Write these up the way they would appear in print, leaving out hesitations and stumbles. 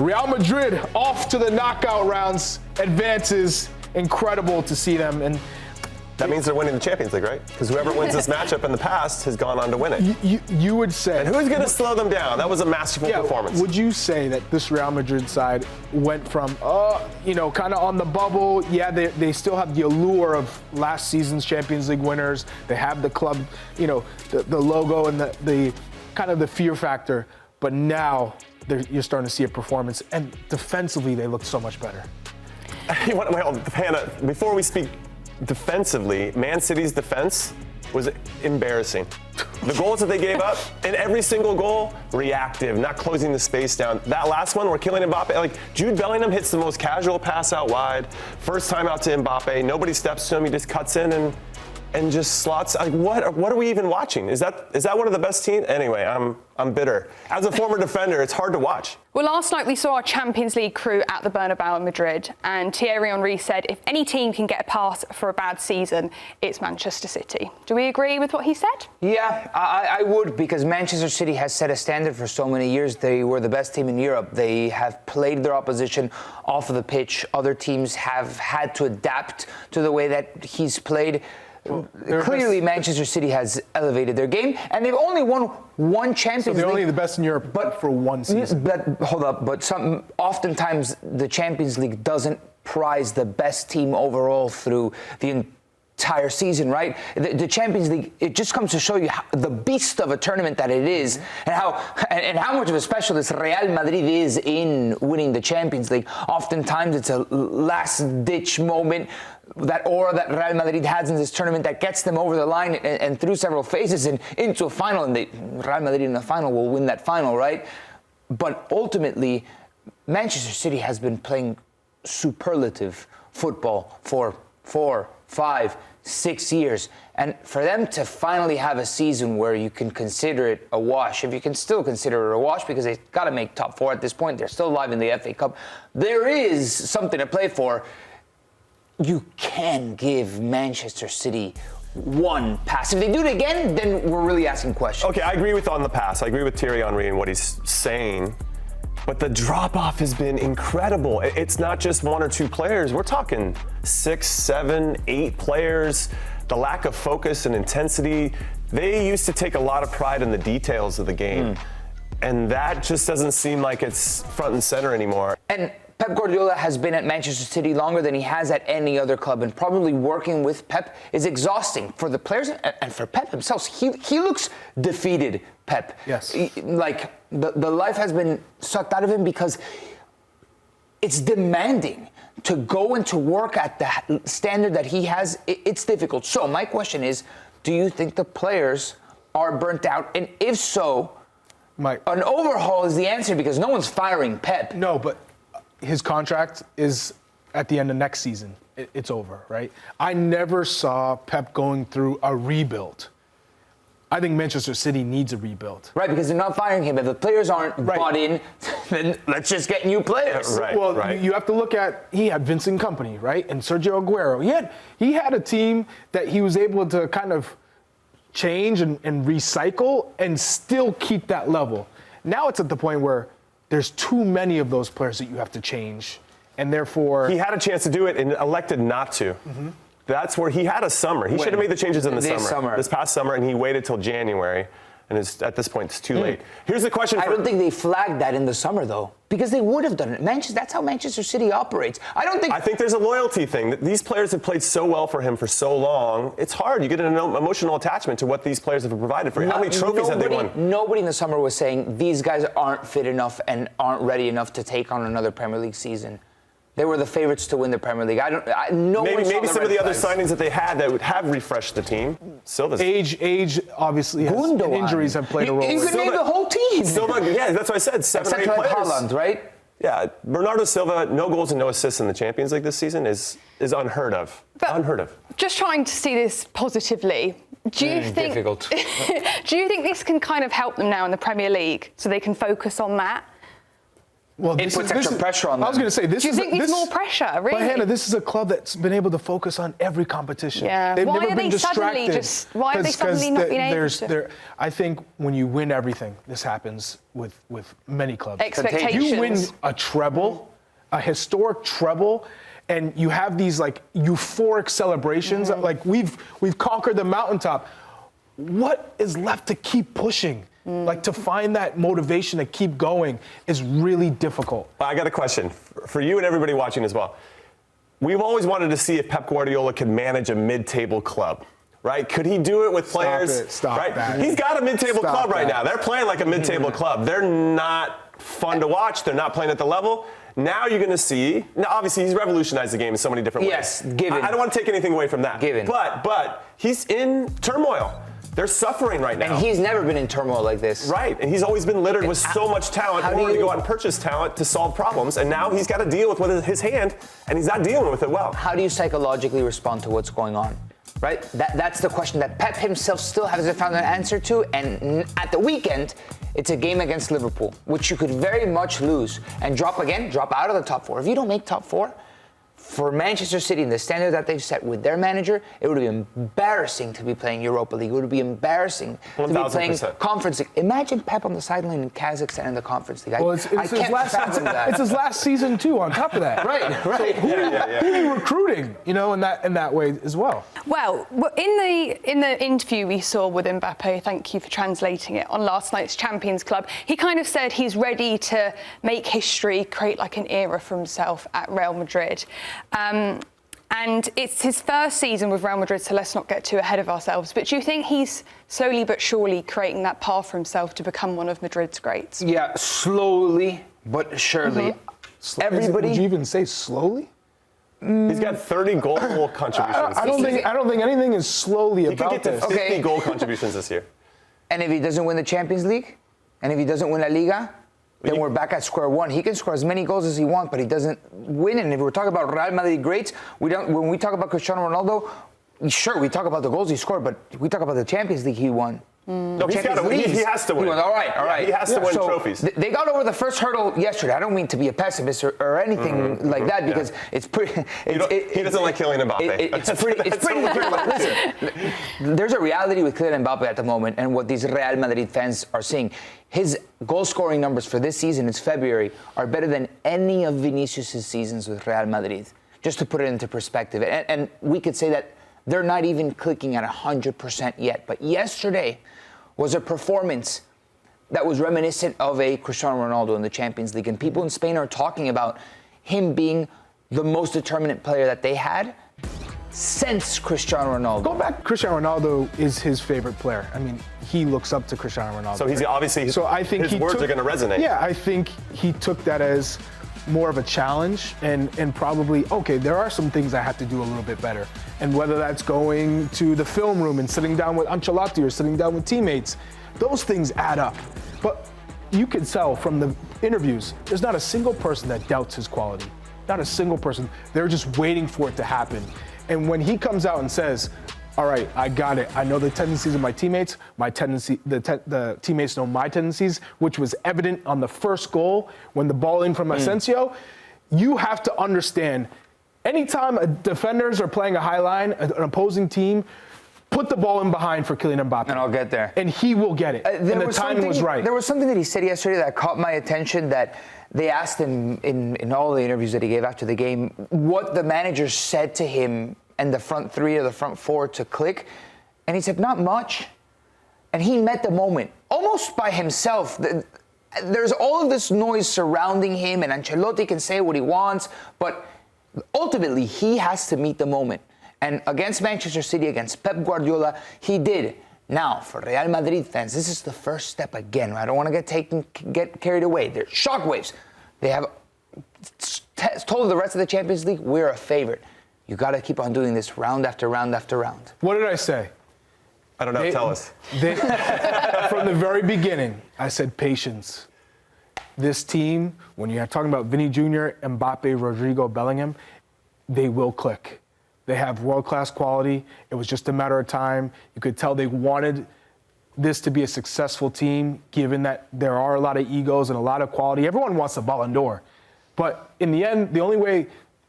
Real Madrid off to the knockout rounds, advances. Incredible to see them. And that means they're winning the Champions League, right? Because whoever wins this matchup in the past has gone on to win it. You would say. And who's going to slow them down? That was a masterful performance. Would you say that this Real Madrid side went from, kind of on the bubble? Yeah, they still have the allure of last season's Champions League winners. They have the club, the logo and the kind of the fear factor. But now you're starting to see a performance. And defensively, they look so much better. Hannah, before we speak defensively, Man City's defense was embarrassing. The goals that they gave up, and every single goal, reactive, not closing the space down. That last one where Kylian Mbappé, Jude Bellingham hits the most casual pass out wide. First time out to Mbappé, nobody steps to him, he just cuts in and just slots. What are we even watching? Is that one of the best teams? Anyway, I'm bitter. As a former defender, it's hard to watch. Well, last night we saw our Champions League crew at the Bernabéu in Madrid, and Thierry Henry said if any team can get a pass for a bad season, it's Manchester City. Do we agree with what he said? Yeah, I would, because Manchester City has set a standard for so many years. They were the best team in Europe. They have played their opposition off of the pitch. Other teams have had to adapt to the way that he's played. Well, clearly, Manchester City has elevated their game, and they've only won one Champions League. So they're only the best in Europe, but for one season. But hold up, oftentimes the Champions League doesn't prize the best team overall through the entire season, right? The Champions League, it just comes to show you the beast of a tournament that it is, and how much of a specialist Real Madrid is in winning the Champions League. Oftentimes, it's a last-ditch moment. That aura that Real Madrid has in this tournament that gets them over the line and through several phases and into a final, and Real Madrid in the final will win that final, right? But ultimately, Manchester City has been playing superlative football for 4, 5, 6 years, and for them to finally have a season where you can consider it a wash, if you can still consider it a wash, because they've got to make top 4 at this point, they're still alive in the FA Cup, there is something to play for. You can give Manchester City one pass. If they do it again, then we're really asking questions. Okay, I agree on the pass. I agree with Thierry Henry and what he's saying. But the drop-off has been incredible. It's not just 1 or 2 players. We're talking 6, 7, 8 players. The lack of focus and intensity. They used to take a lot of pride in the details of the game. And that just doesn't seem like it's front and center anymore. And Pep Guardiola has been at Manchester City longer than he has at any other club, and probably working with Pep is exhausting for the players and for Pep himself. He looks defeated, Pep. Yes. The life has been sucked out of him because it's demanding to go and to work at the standard that he has. It's difficult. So my question is, do you think the players are burnt out? And if so, an overhaul is the answer, because no one's firing Pep. No, but his contract is at the end of next season. It's over, right? I never saw Pep going through a rebuild. I think Manchester City needs a rebuild. Right, because they're not firing him. If the players aren't bought in, then let's just get new players. You have to look at, he had Vincent Kompany, right? And Sergio Aguero. He had a team that he was able to kind of change and recycle and still keep that level. Now it's at the point where there's too many of those players that you have to change, and therefore... He had a chance to do it and elected not to. That's where he had a summer. He should have made the changes in the summer. This past summer, and he waited till January, and at this point, it's too late. Here's the question I don't think they flagged that in the summer, though, because they would have done it. That's how Manchester City operates. I think there's a loyalty thing. These players have played so well for him for so long. It's hard. You get an emotional attachment to what these players have provided for you. How many trophies have they won? Nobody in the summer was saying these guys aren't fit enough and aren't ready enough to take on another Premier League season. They were the favorites to win the Premier League. Maybe some of the other signings that they had that would have refreshed the team. Silva's age obviously has, and injuries have played a role. You could name the whole team. Silva, yeah, that's what I said. 7 or 8 players. Haaland, right? Yeah, Bernardo Silva, no goals and no assists in the Champions League this season is unheard of. Unheard of. Just trying to see this positively. Do you think? Difficult. Do you think this can kind of help them now in the Premier League, so they can focus on that? Well, it puts extra pressure on them. I was going to say, this Do you is think there's more pressure, really? But Hannah, this is a club that's been able to focus on every competition. Yeah. They've Why never are been they suddenly distracted. why are they suddenly not being able to? I think when you win everything, this happens with many clubs. Expectations. You win a treble, a historic treble, and you have these like euphoric celebrations. Like we've conquered the mountaintop. What is left to keep pushing? Like to find that motivation to keep going is really difficult. I got a question for you and everybody watching as well. We've always wanted to see if Pep Guardiola could manage a mid-table club, right? Could he do it with players? Stop right? that. He's got a mid-table Stop club right that. now. They're playing like a mid-table club. They're not fun to watch. They're not playing at the level. Now you're going to see. Now, obviously, he's revolutionized the game in so many different ways. Yes, given. I don't want to take anything away from that. Given. But he's in turmoil. They're suffering right now. And he's never been in turmoil like this. Right, and he's always been littered with so much talent in order to go out and purchase talent to solve problems, and now he's got to deal with his hand, and he's not dealing with it well. How do you psychologically respond to what's going on? Right? That's the question that Pep himself still hasn't found an answer to, and at the weekend, it's a game against Liverpool, which you could very much lose and drop out of the top four. If you don't make top four, for Manchester City and the standard that they've set with their manager, it would be embarrassing to be playing Europa League. It would be embarrassing to be playing Conference League. Imagine Pep on the sideline in Kazakhstan in the Conference League. Well, it's his last season too. On top of that, right. So who are you recruiting? You know, in that way as well. Well, in the interview we saw with Mbappé, thank you for translating it, on last night's Champions Club, he kind of said he's ready to make history, create like an era for himself at Real Madrid. And it's his first season with Real Madrid, so let's not get too ahead of ourselves. But do you think he's slowly but surely creating that path for himself to become one of Madrid's greats? Yeah, slowly but surely. Would you even say slowly? He's got 30 goal contributions. I don't think anything is slowly he about could get to this. 50 goal contributions this year. And if he doesn't win the Champions League, and if he doesn't win La Liga, then we're back at square one. He can score as many goals as he wants, but he doesn't win. And if we're talking about Real Madrid greats, when we talk about Cristiano Ronaldo, sure, we talk about the goals he scored, but we talk about the Champions League he won. No, he has to win. All right. Yeah, he has to win trophies. They got over the first hurdle yesterday. I don't mean to be a pessimist or anything like that, because it's pretty. He doesn't like Kylian Mbappé. It's pretty clear. Listen, there's a reality with Kylian Mbappé at the moment, and what these Real Madrid fans are seeing. His goal-scoring numbers for this season, it's February, are better than any of Vinicius' seasons with Real Madrid. Just to put it into perspective, and we could say that they're not even clicking at 100% yet. But yesterday was a performance that was reminiscent of a Cristiano Ronaldo in the Champions League. And people in Spain are talking about him being the most determinant player that they had since Cristiano Ronaldo. Go back. Cristiano Ronaldo is his favorite player. I mean, he looks up to Cristiano Ronaldo. So he's obviously. So I think his words are going to resonate. Yeah, I think he took that as more of a challenge and probably, okay, there are some things I have to do a little bit better. And whether that's going to the film room and sitting down with Ancelotti or sitting down with teammates, those things add up. But you can tell from the interviews, there's not a single person that doubts his quality. Not a single person. They're just waiting for it to happen. And when he comes out and says, all right, I got it. I know the tendencies of my teammates. The teammates know my tendencies, which was evident on the first goal when the ball in from Asensio. You have to understand, anytime defenders are playing a high line, an opposing team, put the ball in behind for Kylian Mbappé. And I'll get there. And he will get it. And the timing was right. There was something that he said yesterday that caught my attention, that they asked him in all the interviews that he gave after the game what the manager said to him and the front three or the front four to click. And he said, not much. And he met the moment almost by himself. There's all of this noise surrounding him, and Ancelotti can say what he wants, but ultimately he has to meet the moment. And against Manchester City, against Pep Guardiola, he did. Now, for Real Madrid fans, this is the first step again. I don't want to get carried away. There's shockwaves. They have told the rest of the Champions League, we're a favorite. You got to keep on doing this round after round after round. What did I say? I don't know. Tell us. From the very beginning, I said patience. This team, when you're talking about Vinny Jr., Mbappe, Rodrigo, Bellingham, they will click. They have world-class quality. It was just a matter of time. You could tell they wanted this to be a successful team, given that there are a lot of egos and a lot of quality. Everyone wants a Ballon d'Or. But in the end, the only way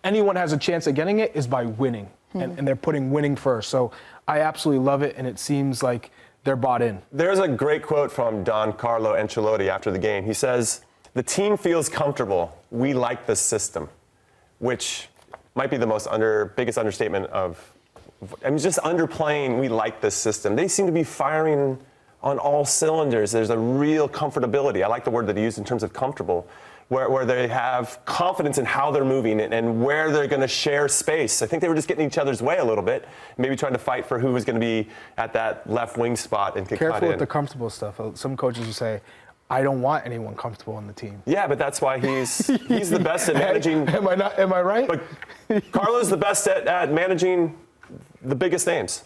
anyone has a chance at getting it is by winning. And they're putting winning first. So I absolutely love it, and it seems like they're bought in. There's a great quote from Don Carlo Ancelotti after the game. He says, "The team feels comfortable. We like the system," which might be the biggest understatement of, just underplaying, we like this system. They seem to be firing on all cylinders. There's a real comfortability. I like the word that he used in terms of comfortable, where they have confidence in how they're moving and where they're going to share space. I think they were just getting in each other's way a little bit, maybe trying to fight for who was going to be at that left wing spot and could cut in. Careful with the comfortable stuff. Some coaches will say, I don't want anyone comfortable on the team. Yeah, but that's why he's the best at managing. Am I right? But Carlo's the best at managing the biggest names.